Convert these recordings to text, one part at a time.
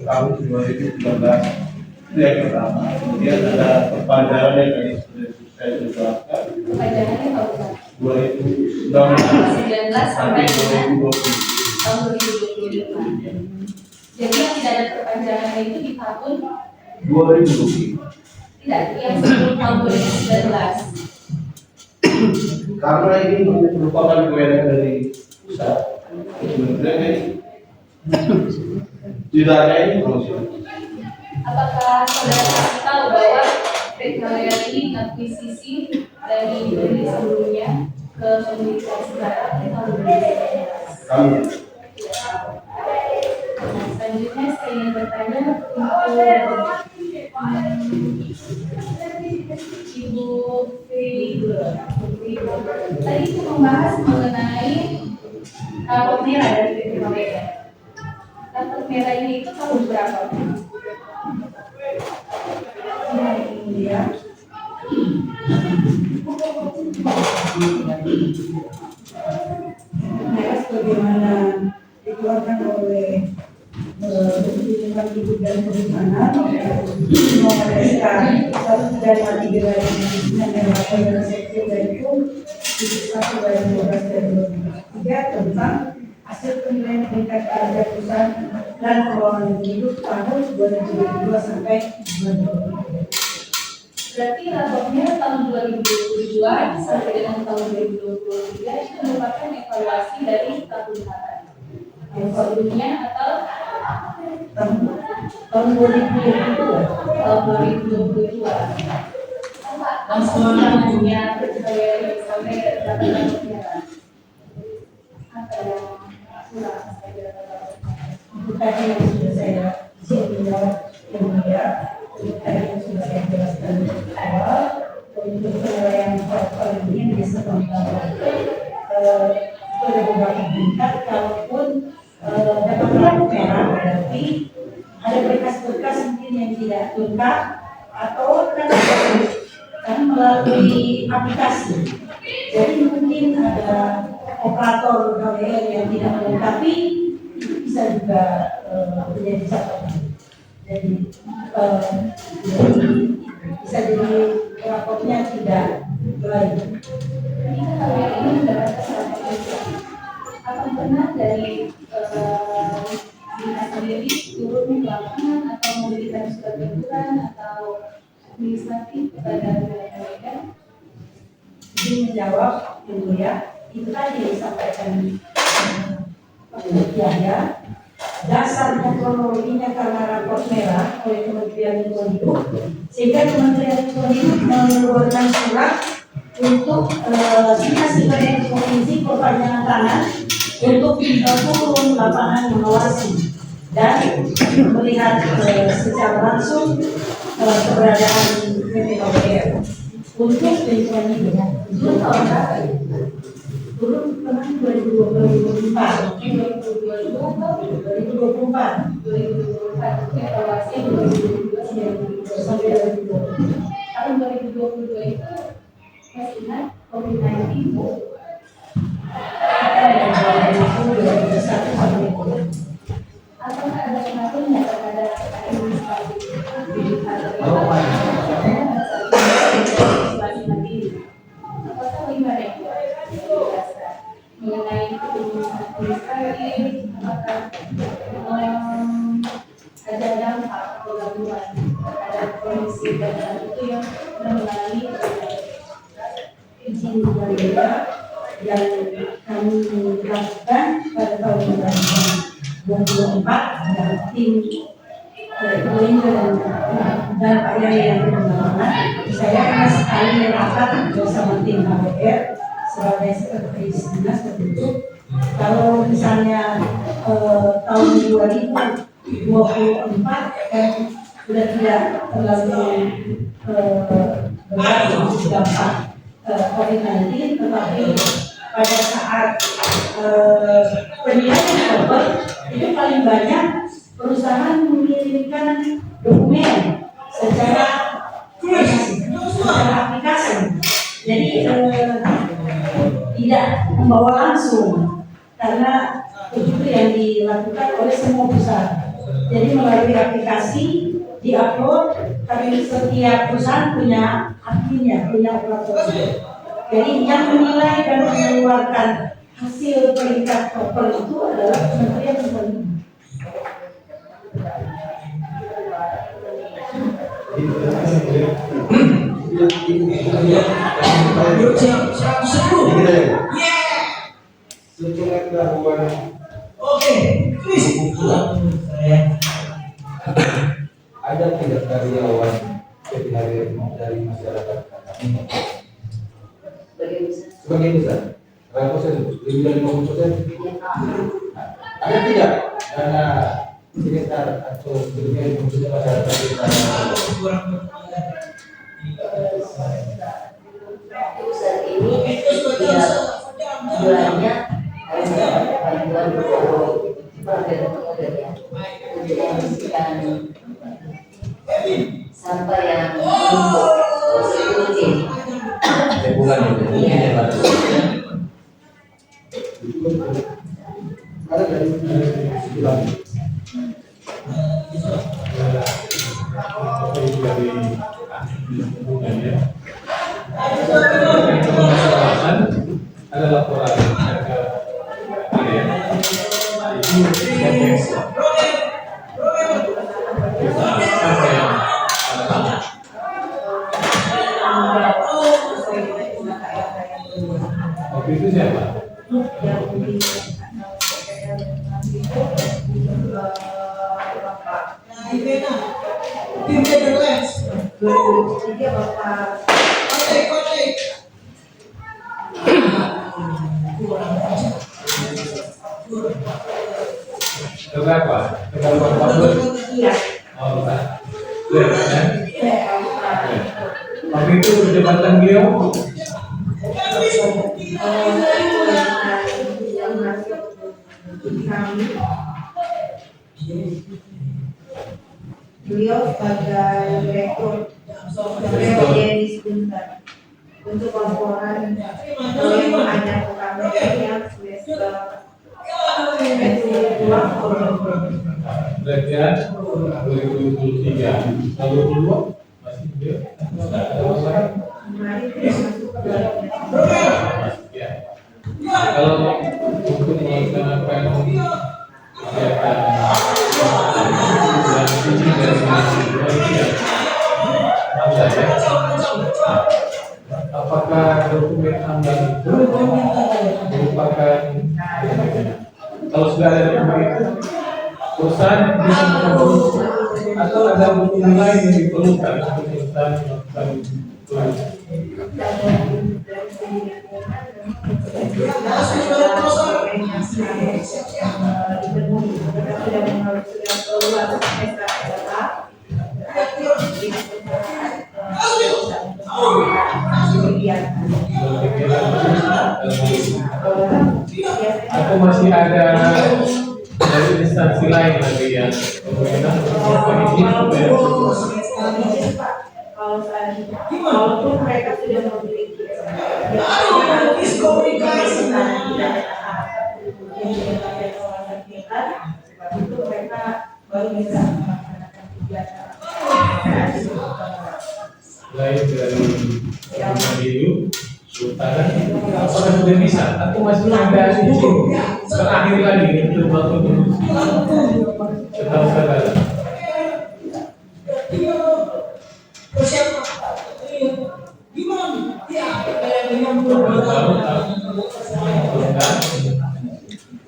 tahun 2013. Itu yang pertama. Kemudian ada perpanjangan yang tadi sudah saya jelaskan. Perpanjangannya tahun berapa? 2019 sampai 2020. Tahun 2025. Jadi yang tidak ada perpanjangan itu di tahun 2020. tidak, yang sebelum tahun 2019. Karena ini merupakan kewenangan dari pusat, kementerian ini tidak ada ini proses. Apakah saudara tahu bahwa PKWR ini akuisisi dari unit sebelumnya ke unit sekarang di tahun 2019? Kami Nah, selanjutnya saya ingin bertanya untuk Ibu Figur. Tadi itu membahas mengenai rapor merah dari PKWR. Rapor merah ini itu tahun berapa? Nah, ini ya. Merah sebagaimana dikeluarkan oleh Kementerian Ibu dan Perhutanan nomor SK 1/3 dan Sekjen dan Hukum 1/12/2023 tentang hasil penilaian tingkat kinerja perusahaan dan keuangan hidup tahun 2022 sampai 2023. Berarti raportnya tahun 2022 sampai dengan tahun 2023 itu merupakan evaluasi dari tahun yang sebelumnya atau tahun 2022. tahun 2022. Dan sebelumnya PKWR sampai berapa raportnya? Apa yang kurang saya Tadi yang sudah saya jawab yang mulia, tadi yang sudah saya jelaskan di awal, untuk penilaian portfolio ini bisa membantu pada beberapa tingkat. Kalaupun dapat lampu merah, berarti ada berkas-berkas mungkin yang tidak lengkap atau kan melalui aplikasi. Jadi mungkin ada operator KWR yang tidak melengkapi, bisa juga menjadi catatan. Jadi bisa jadi raportnya tidak baik. Ini KWR ini mendapatkan rapor itu. Apa benar dari dinas sendiri turun ke lapangan atau memberikan surat teguran atau administratif kepada mereka? Ini menjawab yang mulia, itu tadi disampaikan Pak Yahya. Dasarnya kronologinya karena rapor merah oleh Kementerian Lingkungan Hidup, sehingga Kementerian Lingkungan Hidup mengeluarkan surat untuk dinas lingkungan provinsi perpanjangan tangan untuk turun lapangan mengawasi dan melihat secara langsung keberadaan PKWR untuk lingkungan hidup. Itu tahun berapa ya? Turun kemarin 2024 evaluasi 2022 sampai 2022. tahun 2022 itu masih ingat COVID-19 Bu? Apakah ada pengaruhnya terhadap administrasi apakah bagaimana itu mengenai administratif, apakah ada dampak atau gangguan terhadap kondisi dan itu yang mengalami Izin berbeda yang kami lakukan pada tahun 2024 dan tim Ibu dan Pak Yaya yang berpengalaman. Saya sekali rapat bersama tim KWR sebagai sekretaris dinas terbentuk. Kalau misalnya tahun 2024 kan sudah tidak terlalu berat dampak COVID-19, tetapi pada saat penilaian korban itu paling banyak perusahaan mengirimkan dokumen secara aplikasi, jadi tidak membawa langsung karena itu yang dilakukan oleh semua perusahaan. Jadi melalui aplikasi diupload, tapi setiap perusahaan punya adminnya, punya operatornya. Jadi yang menilai dan mengeluarkan hasil peringkat topel itu adalah Kementerian Pertanian. Oke, ada tidak karyawan dari masyarakat kami? Sebagian besar. Berapa persen? Lebih dari 50%? Ada tidak dana sekitar atau sebagian khususnya masyarakat sekitar? Saat ini setiap bulannya harus mendapat bantuan program ya untuk membersihkan sampah yang menumpuk rutin. Bulan ini. Iya. Ada dari sebulan. Ada laporan ke waktu itu siapa? Berapa? Iya. Oh, bukan. Kan? Waktu itu perdebatan beliau Beliau sebagai direktur Jenis Buntar untuk laporan yang ada ke kami yang semester berarti 2023 lalu kedua masih beliau ya. Kalau untuk melaksanakan kegiatan dan izin dari Anda ya, apakah dokumen Anda itu merupakan kalau sudah ada dokumen itu perusahaan bisa mengatur atau ada dokumen lain yang diperlukan untuk perusahaan melakukan atau masih ada dari instansi lain lagi yang pemerintah walaupun mereka sudah memiliki itu mereka baru bisa melaksanakan kegiatan lain dari Pemilu Sultan, apakah sudah bisa atau masih ada izin terakhir lagi untuk waktu setahu saudara?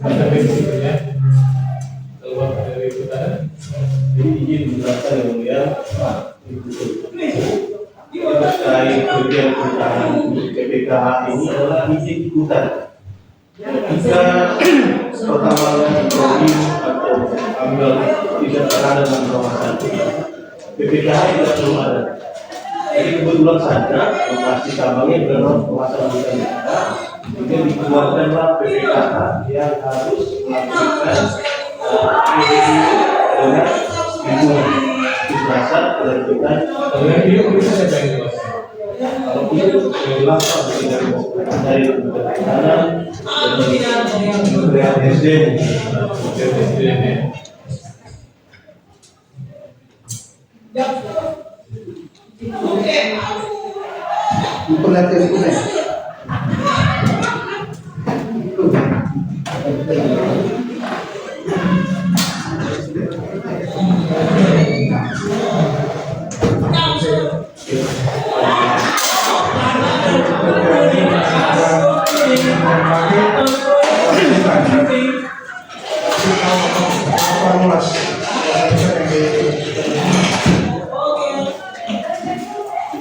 Masa berikutnya keluar dari utara, jadi izin berasal yang mulia terkait kerja perusahaan PPKH ini adalah izin ikutan. Jika pertambangan petroleum atau tambang tidak berada dalam kawasan PPKH tidak perlu ada. Jadi kebetulan saja lokasi tambangnya berada dalam kawasan hutan kita, juga dikeluarkanlah PPKH yang harus melakukan dengan lingkungan dasar penerbitan. Kalau yang dia bisa saya bayar luas. Kalau itu dilakukan dari Kementerian Kementerian SDM ya.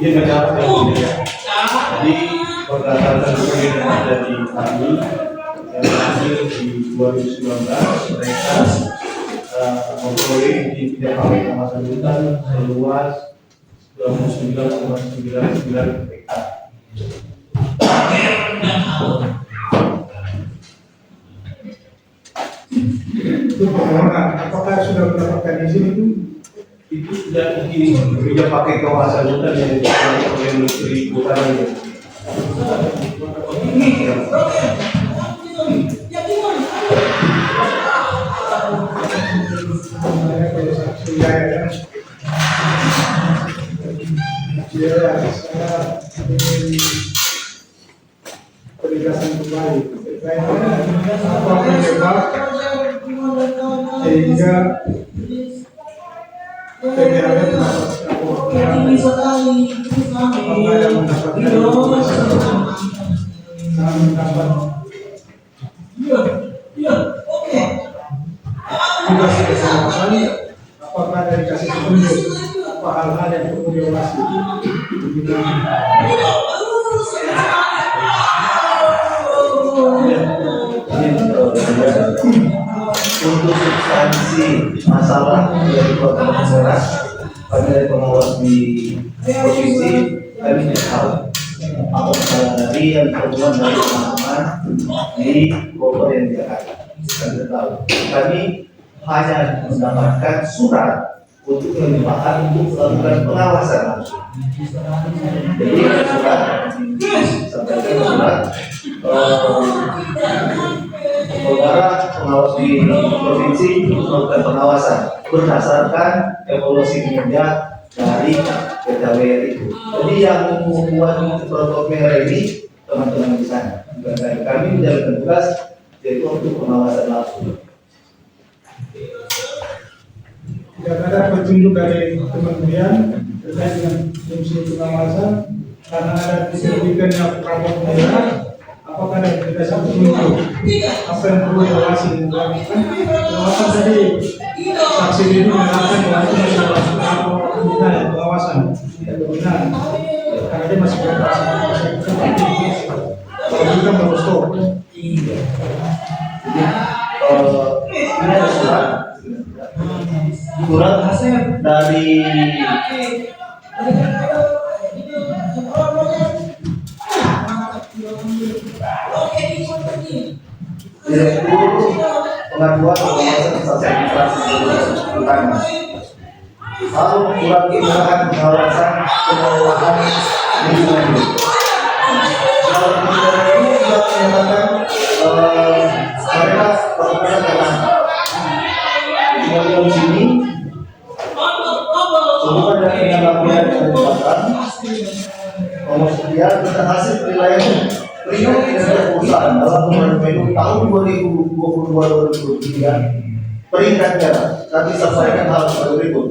Ini mencatat yang mulia. Jadi berdasarkan survei yang ada di kami yang hasil di 2019 mereka memperoleh di tidak pakai kawasan hutan seluas 29,99 hektar. Itu permohonan, apakah sudah mendapatkan izin Itu sudah tidak pakai kawasan hutan yang dipakai oleh Menteri Kehutanan. Penegasan kembali apa penyebab sehingga TPRM apakah yang mendapatkan tugas keselamatan, apakah ada dikasih petunjuk apa hal-hal yang perlu diawasi. Untuk substansi masalah dari Kota Semarang pada pengawas di provinsi kami tidak tahu apakah dari yang terbuat dari teman-teman di Bogor yang Jakarta kami tidak tahu. Kami hanya mendapatkan surat untuk melibatkan untuk melakukan pengawasan langsung. Jadi surat sampaikan surat saudara pengawas di provinsi melakukan pengawasan berdasarkan evaluasi kinerja dari PTWR itu. Jadi yang membuat protokol merah ini teman-teman di sana. Dan kami menjalankan tugas yaitu untuk pengawasan langsung. Tidak ada petunjuk dari kementerian terkait dengan fungsi pengawasan karena ada diterbitkannya rapor merah. Apakah ada berdasarkan petunjuk apa yang perlu diawasi dan dilakukan pengawasan tadi saksi ini mengatakan bahwa itu masih rapor pembinaan dan pengawasan tidak pembinaan karena dia masih beroperasi kalau kita baru stop. Ini ada surat dari Direktur Pengaduan Pengawasan Instansi Administrasi Pertanian. Lalu surat keterangan pengawasan pengelolaan lingkungan hidup. Surat keterangan ini juga menyatakan mereka berkenan dengan di sini sebutkan dan dengan laporan yang dilakukan nomor sekian tentang hasil penilaian periode kinerja perusahaan dalam pemilu tahun 2022-2023 peringkat merah. Kami sampaikan hal berikut.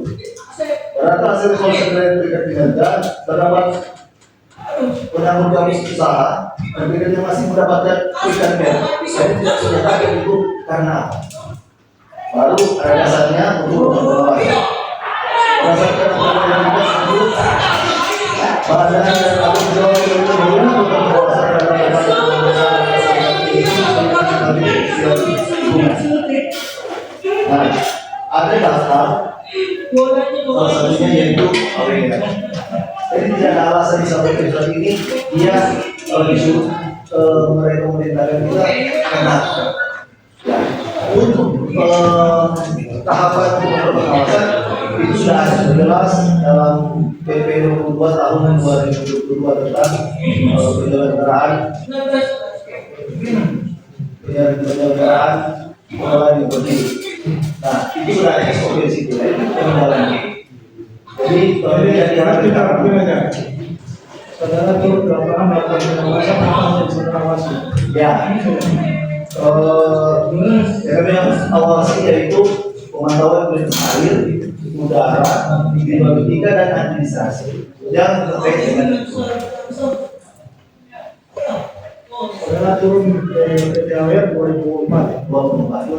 Berdasarkan hasil konsentrasi peringkat kinerja terdapat penanggung jawab usaha dan kinerja masih mendapatkan peringkat merah. Saya tidak menyatakan itu karena baru ada dasarnya untuk pengawasan. Berdasarkan penilaian tersebut, badan dan tanggung jawab yang berhubungan untuk pengawasan nah, ada daftar salah satunya yaitu AWR. Jadi tidak ada alasan disampaikan seperti ini dia disuruh merekomendasikan kita karena untuk tahapan pengawasan itu sudah ada jelas dalam PP 22 tahun 2022 tentang penyelenggaraan pengelolaan yang berdiri. Nah, itu sudah ada SOP di situ, kita menjalankan. Jadi Saudara kita ambil aja. Saudara turun ke lapangan melakukan pengawasan apa yang saudara awasi? Ya, kami yang awasi yaitu pemantauan kualitas air, udara, hidrologika dan administrasi yang terkait dengan itu. Saudara turun ke PTAWR 2004. 24.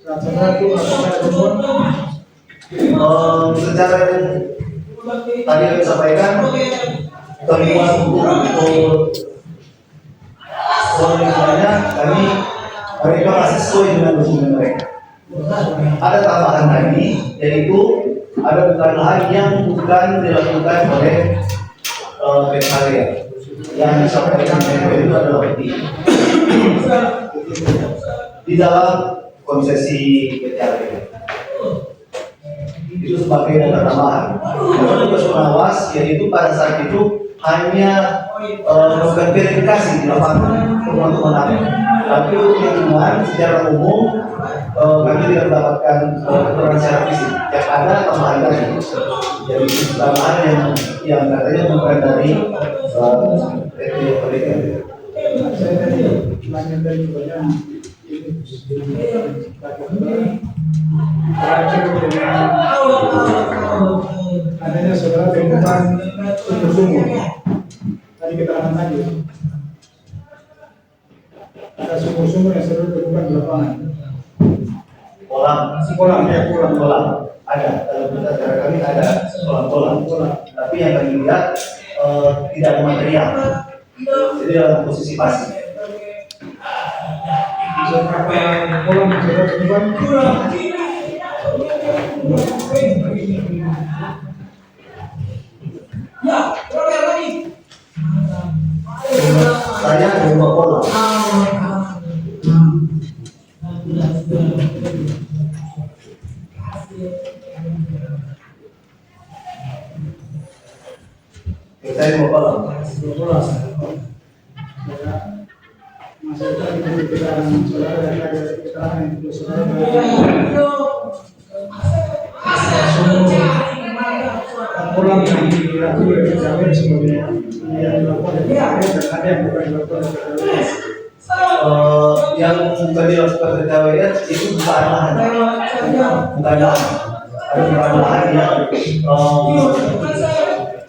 Saat saudara turun apakah ada temuan? Secara yang tadi kami sampaikan, temuan untuk soalnya mereka masih sesuai dengan dokumen mereka. Ada tambahan lagi, yaitu ada bukan lahan yang bukan dilakukan oleh PKW yang disampaikan PKW itu adalah di dalam konsesi PKW itu sebagai data tambahan. Karena tugas pengawas yaitu pada saat itu hanya melakukan verifikasi di lapangan teman-teman kami. Tapi untuk lingkungan secara umum kami tidak mendapatkan keterangan secara fisik. Yang ada tambahan tadi, jadi tambahan yang katanya bukan dari PT mereka. Saya tadi lanjut dari banyak adanya saudara temukan sumur-sumur. Tadi keterangan tadi ada sumur-sumur yang saudara temukan di lapangan. Kolam ada. Dalam data kami ada kolam. Tapi yang kami lihat tidak ada material. Jadi dalam posisi pasif. Berapa kolam yang saudara temukan? Saya ada 2 kolam. Saya 2 kolam. Masih tadi keterangan saudara dan ada keterangan yang perlu saudara kolam yang dilakukan oleh PKW sebagai yang dilakukan oleh PKW dan ada yang bukan dilakukan oleh PKW. Yang bukan dilakukan PKW itu bukan lahan. Ada bukan lahan yang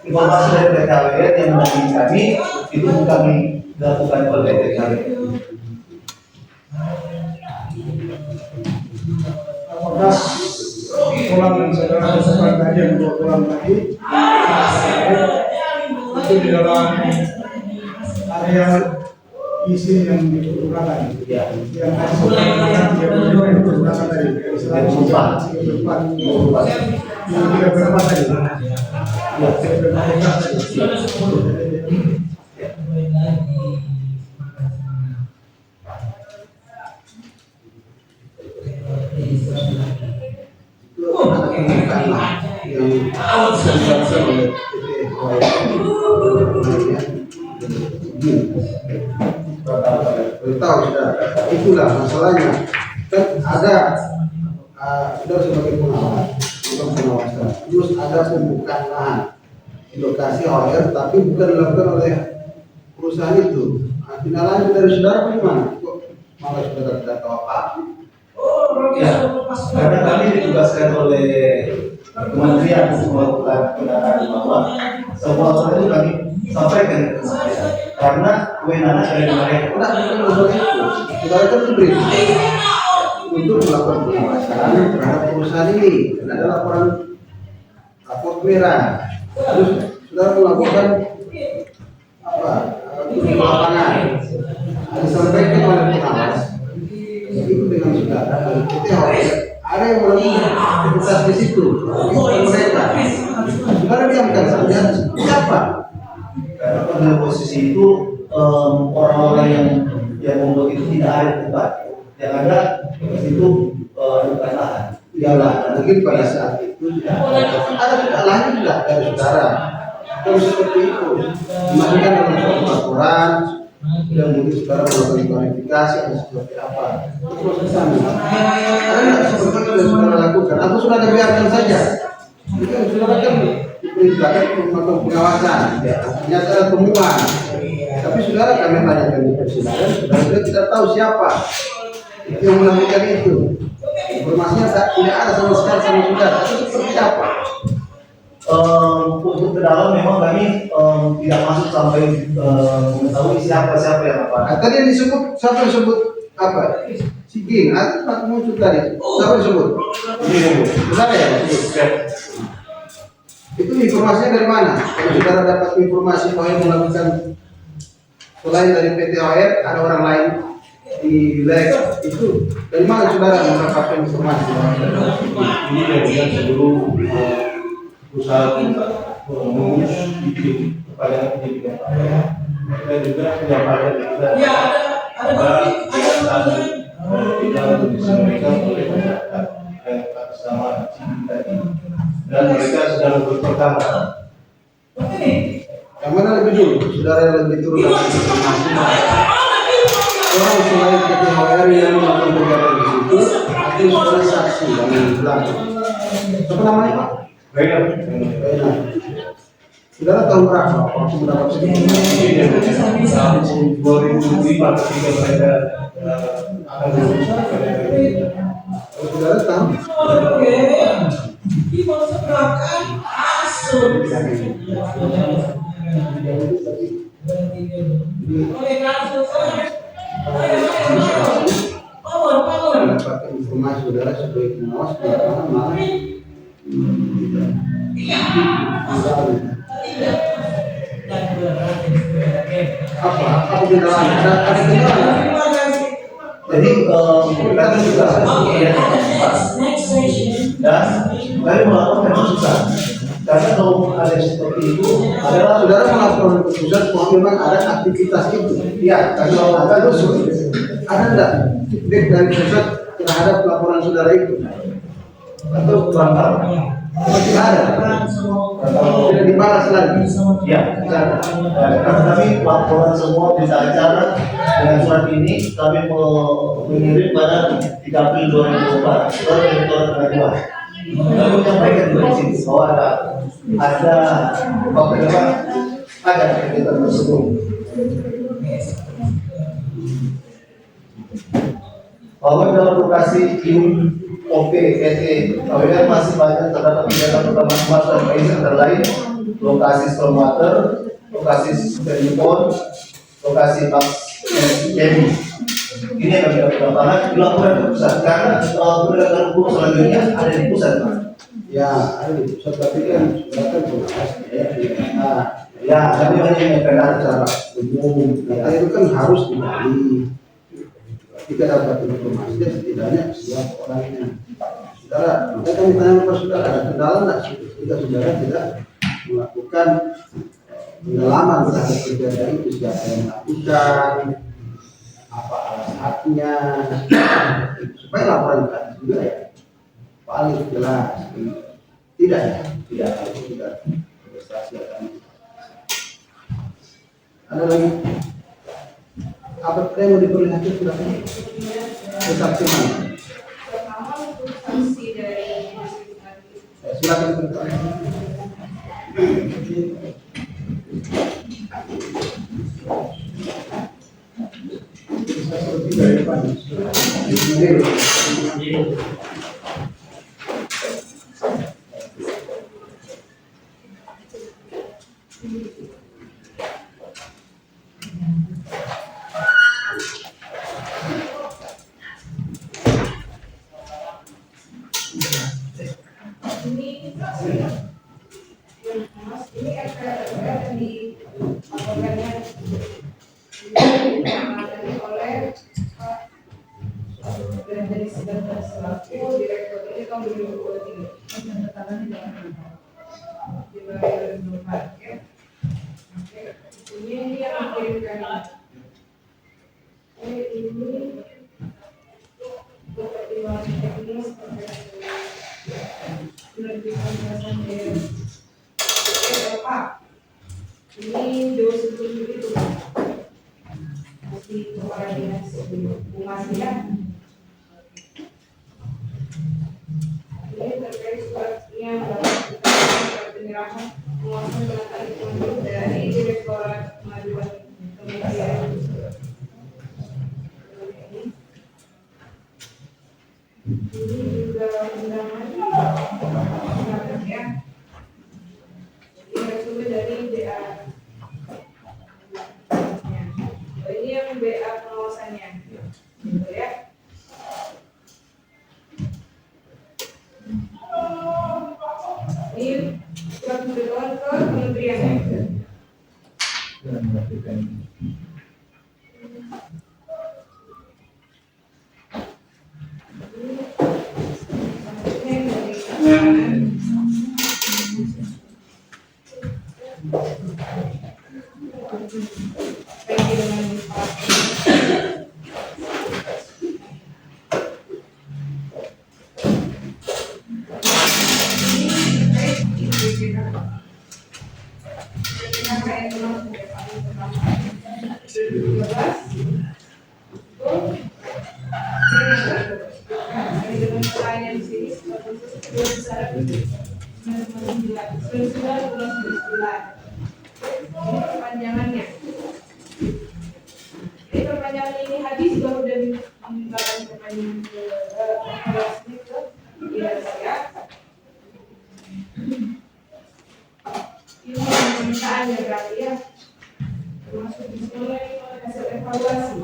informasi dari PKW yang mendampingi kami itu bukan dilakukan oleh PKW. Apakah kolam yang saudara temukan tadi yang 2 kolam tadi itu di dalam area isi yang dipergunakan? Ya. Yang tadi saudara yang dipergunakan tadi selain 4 yang 3 tadi. Tahu sudah, itulah masalahnya. Kan ada sudah sebagai pengawas, bukan pengawasan. Terus ada pembukaan lahan di lokasi OR, tapi bukan dilakukan oleh perusahaan itu. Finalannya dari saudara bagaimana? Kok malah saudara tidak tahu apa? Ya, karena kami ditugaskan oleh Kementerian untuk melakukan pendataan di bawah. Semua hal itu kami sampaikan ke Kementerian. Karena kewenangan dari mereka. Nah, bukan masalah itu. Saudara kan diberi untuk melakukan pengawasan terhadap perusahaan ini. Dan ada laporan raport merah. Terus saudara melakukan apa? Di lapangan. Disampaikan oleh pengawas. Itu dengan saudara dari PT ada yang melakukan aktivitas di situ. Itu mereka. Saudara diamkan saja. Siapa? Karena pada posisi itu orang-orang yang membuat itu tidak ada tempat. Yang ada di situ bukan lahan. Iyalah, mungkin pada saat itu tidak ada lain tidak dari saudara. Kalau seperti itu, dimasukkan dalam suatu laporan, tidak mungkin saudara melakukan klarifikasi atau seperti apa. Terus proses kami. Ada tidak seperti itu yang saudara lakukan? Atau sudah dibiarkan saja? Ini kan saudara kan diperintahkan untuk melakukan pengawasan, artinya ada temuan. Tapi saudara kami tanyakan di persidangan, saudara tidak tahu siapa yang melakukan itu. Informasinya tidak ada sama sekali sama saudara. Itu seperti apa? Untuk ke dalam memang kami tidak masuk sampai mengetahui siapa yang apa. Tadi yang disebut, siapa yang disebut apa? Sikin, atau Pak muncul tadi. Siapa yang disebut? Saudara ya? Itu informasinya dari mana? Kalau saudara dapat informasi bahwa yang melakukan selain dari PT OR ada orang lain di wilayah itu, dari mana saudara mendapatkan informasi? Ini kemudian sebelum usaha mengurus izin kepada penyidikan dan juga penyampaian kita kita disampaikan oleh masyarakat atas nama Cidi tadi dan mereka sedang berperkara. Yang mana lebih dulu? Saudara yang lebih turun dalam informasi orang selain PT OR yang melakukan kegiatan di situ, itu saudara saksi yang bilang. Siapa namanya Pak? Baiklah. Saudara tahu berapa waktu mendapat Ini 2005 ketika mereka akan lulus. saudara tahu? Mendapat informasi saudara sebagai pengawas belakangan malah apa kendala? Ada kendala? Jadi kami juga dan kami melakukan keputusan karena kalau ada seperti itu adalah Saudara melakukan keputusan bahwa memang ada aktivitas itu. ya Kalau ada usul, ada enggak feedback dari pusat terhadap laporan saudara itu? Atau kurang tahu. masih ada? Tidak dibalas lagi? Ya, karena kami laporan semua berita acara dengan surat ini kami mengirim pada 3 April 2024 ke Direktorat Pengaduan. Kami menyampaikan di sini bahwa ada kegiatan tersebut. Bahwa dalam lokasi OP, PT, KWR masih banyak terdapat kegiatan utama smart dan lain antara lain lokasi stormwater, lokasi telepon, lokasi box jadi ini yang kami lakukan dilakukan di pusat karena penegakan hukum selanjutnya ada di pusat. Ya, ada di pusat, tapi kan saudara kan pengawas ya. Ya, kami hanya menyampaikan Secara umum, data itu kan harus digali. Jika dapat informasi, setidaknya siap orangnya. Saudara, kita kami tanya kepada saudara, ada kendala enggak jika saudara tidak melakukan pendalaman terhadap kejadian itu, siapa yang melakukan, apa alasannya, supaya laporan tadi juga ya paling jelas. Tidak ya, tidak prestasi akan. Ada lagi? Apa yang mau diperlihatkan sudah? Saksi mana? Pertama untuk sanksi dari Silakan bertanya. ini FPR yang dilaporkannya ditangani oleh Pak dari 19 selaku Direktur ini tahun 2023 di wilayah 2024 ya. Ini yang mengirimkan ini untuk pertimbangan teknis penerbitan jelasan dari Pak. Ini jauh sebelum itu masih kepala dinas humas ya. Ini terkait suratnya Ini surat pemberitahuan ke kementerian. Perpanjangannya. Jadi perpanjangan ini habis baru dari perpanjangan ke saya. Ini permintaan ya berarti ya. Termasuk di sini hasil evaluasi.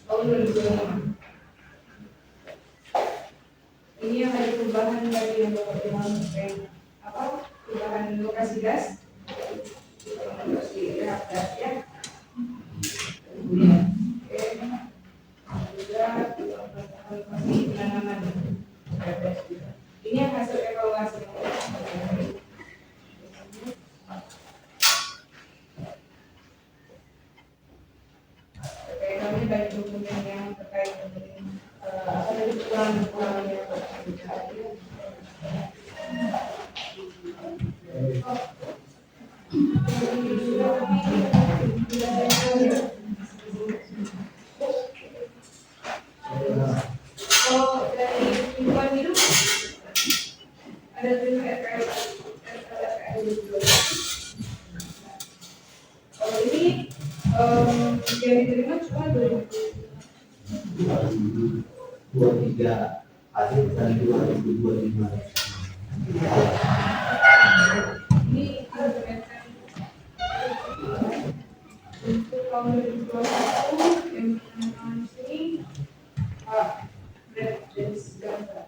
Tahun 2005. Ini yang ada perubahan dari yang Bapak bilang perubahan lokasi gas, lokasi gas ya. Juga lokasi penanaman. Ini yang hasil evaluasi. Kami banyak dokumen yang terkait dengan dari kekurangan yang dari lingkungan hidup ada terkait. Kalau ini yang diterima cuma 2023 akhir dan 2025. ini untuk tahun 2021 yang menandakan sini berat dan sejahtera.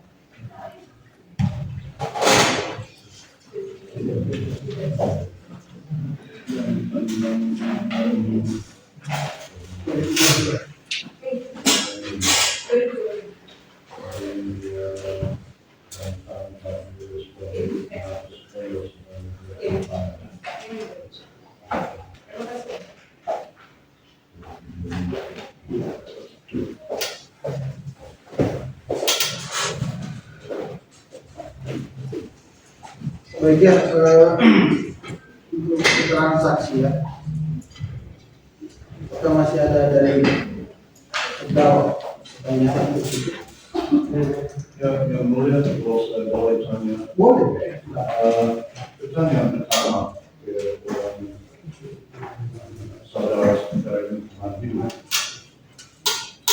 Baiknya untuk transaksi ya, kita masih ada dari terdakwa pertanyaan untuk itu. Yang mulia terus boleh tanya. Boleh. Pertanyaan pertama saudara-saudara lingkungan hidup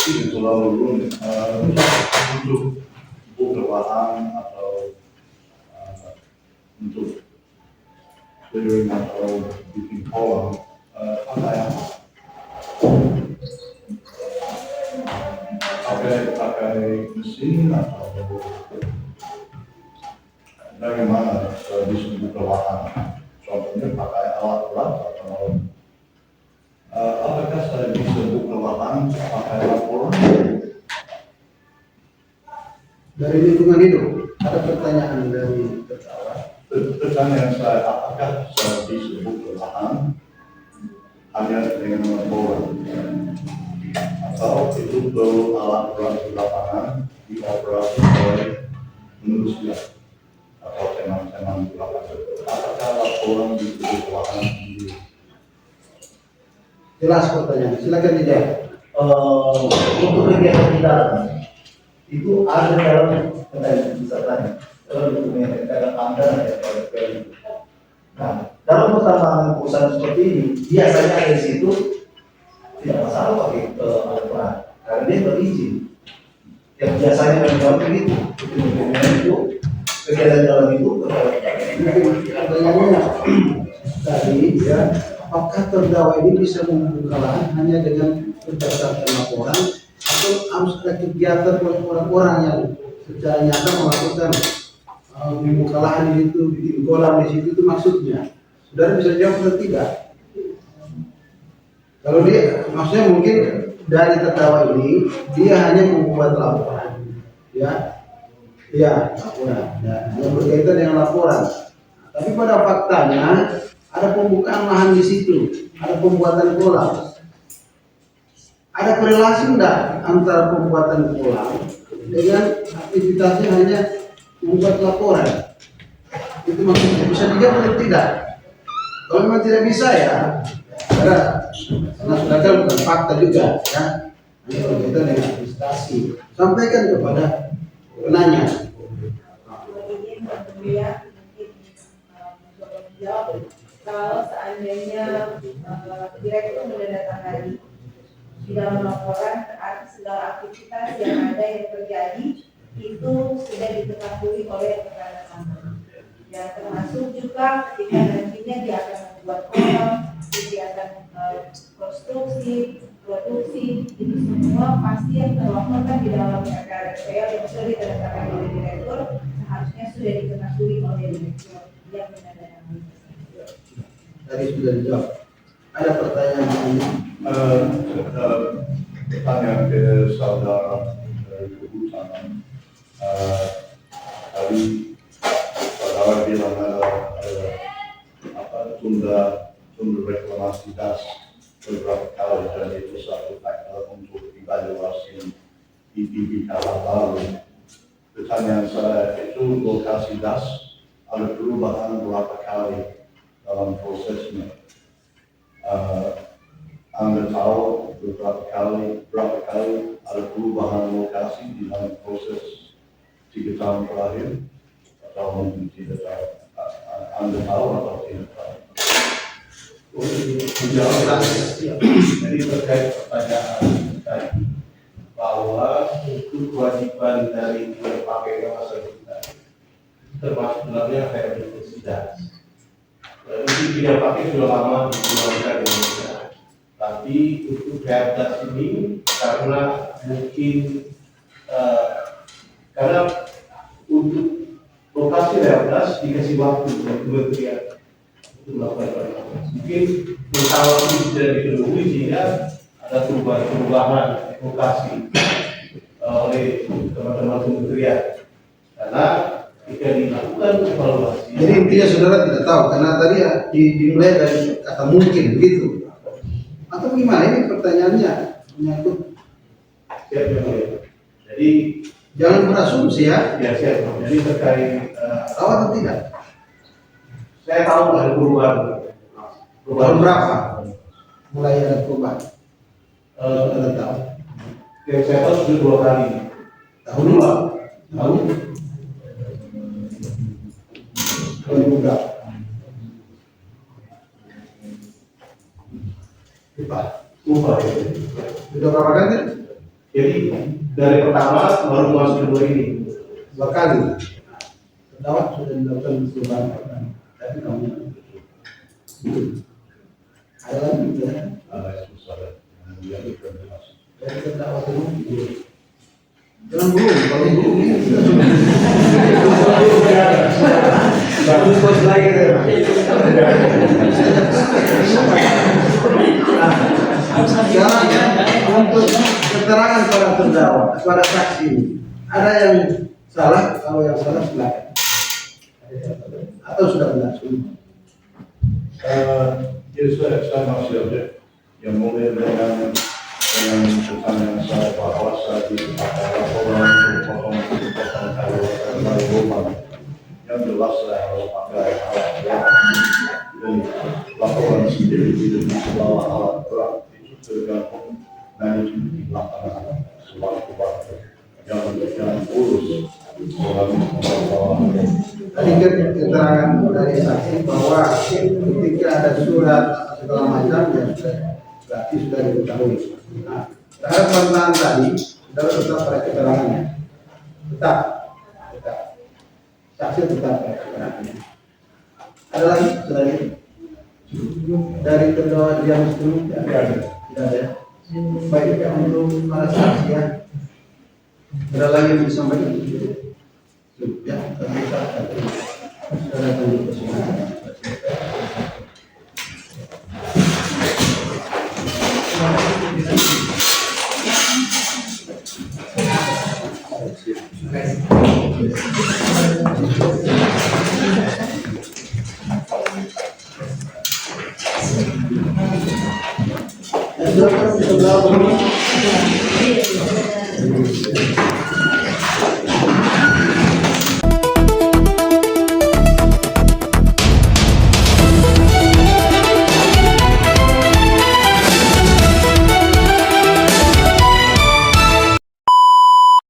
ini selalu rumit untuk buka lahan atau untuk clearing atau bikin kolam pakai apa? Pakai mesin atau bagaimana bisa buka lahan? Contohnya pakai alat berat atau apakah saya bisa buka lahan pakai laporan? Dari lingkungan hidup ada pertanyaan dari terdakwa. Pertanyaan saya, apakah saya bisa buka lahan hanya dengan laporan? Atau itu perlu alat berat di lapangan dioperasi oleh manusia atau teman-teman di lapangan? Apakah laporan dibuka lahan sendiri? Jelas pertanyaan, silakan dijawab. Untuk kegiatan di dalam itu ada dalam misalnya dalam dokumen dalam anggaran ya kalau nah dalam pertambangan perusahaan seperti ini biasanya di situ tidak masalah pakai alat berat karena dia berizin yang biasanya memang begitu itu kegiatan dalam itu Pertanyaannya tadi ya, apakah terdakwa ini bisa membuka lahan hanya dengan berdasarkan laporan atau harus ada kegiatan oleh orang-orang yang secara nyata melakukan membuka lahan di situ, bikin kolam di situ, itu maksudnya. Saudara bisa jawab atau tidak? Kalau dia, maksudnya mungkin dari terdakwa ini dia hanya membuat laporan, ya, laporan, ya, yang berkaitan dengan laporan. Tapi pada faktanya ada pembukaan lahan di situ, ada pembuatan kolam. Ada korelasi enggak antara pembuatan kolam dengan aktivitasnya hanya membuat laporan? Itu maksudnya bisa dijawab atau tidak? Kalau memang tidak bisa ya, karena sudah kan bukan fakta juga ya, hanya berkaitan dengan administrasi. Sampaikan kepada penanya. Kalau seandainya direktur menandatangani di dalam laporan berarti segala aktivitas yang ada yang terjadi itu sudah diketahui oleh rekan kantor. Ya, termasuk juga ketika nantinya dia akan membuat kolam, kegiatan konstruksi, produksi, itu semua pasti yang terlaporkan di dalam RKRPL yang sudah ditandatangani oleh direktur seharusnya sudah diketahui oleh direktur yang menandatangani. Tadi sudah dijawab. Ada pertanyaan lain? Pertanyaan ke saudara dari kehutanan. Tadi saudara bilang ada tunda reklamasi das beberapa kali dan itu satu faktor untuk evaluasi IPB kalah baru. Pertanyaan saya, itu lokasi das ada perubahan berapa kali dalam prosesnya? Anda tahu berapa kali ada perubahan lokasi di dalam proses 3 tahun terakhir, atau mungkin tidak tahu? Anda tahu atau tidak tahu? Menjawab jadi terkait pertanyaan tadi bahwa untuk kewajiban dari pakai kawasan kita termasuk dalamnya rehabilitasi. Ini tidak pakai sudah lama dikeluarkan Indonesia. Tapi untuk rehabilitasi ini karena mungkin karena untuk lokasi rehabilitasi dikasih waktu dari kementerian untuk melakukan rehabilitasi. Mungkin pertama ini tidak diketahui sehingga ada perubahan lokasi oleh teman-teman kementerian. Karena jika dilakukan evaluasi. Jadi intinya saudara tidak tahu karena tadi ya dimulai dari kata mungkin begitu. Atau gimana ini pertanyaannya menyangkut? Siap, jadi Jangan berasumsi ya. ya siap. Jadi terkait Tahu atau tidak? saya tahu ada perubahan. Tahun berapa? Mulai ada perubahan. Saudara tahu. Yang saya tahu sudah 2 kali. Tahun dua. Tahun 2000 berapa? Upah. Sudah berapa kali? Jadi dari pertama baru masuk kedua ini. 2 kali. Terdakwa sudah dilakukan perubahan. Tapi kamu ada lagi ya? Dari terdakwa dulu. Jangan belum, kalau belum ini kita sudah. Bagus bos lagi deh. Sekarang ya, untuk keterangan para terdakwa, para saksi ini, ada yang salah, kalau yang salah silakan. Atau sudah benar semua. Jadi saya masih ada yang mulai dengan pertanyaan saya bahwa saya dipakai laporan untuk potong kayu dari rumah. Yang jelas saya harus pakai alat berat dan laporan sendiri tidak bisa bawa alat berat, itu tergantung manajemen di lapangan sewaktu-waktu yang urus dalam membawa. Tadi kan keterangan dari saksi bahwa ketika ada surat segala macam ya berarti sudah diketahui. Nah, terhadap pertanyaan tadi sudah tetap pada keterangannya, tetap. Saksi tetap pada keterangannya. Ada lagi selain dari terdakwa diam dulu? Tidak ada. Baik ya untuk para saksi ya. Ada lagi yang disampaikan? Ya, kita dulu persidangan. Silakan,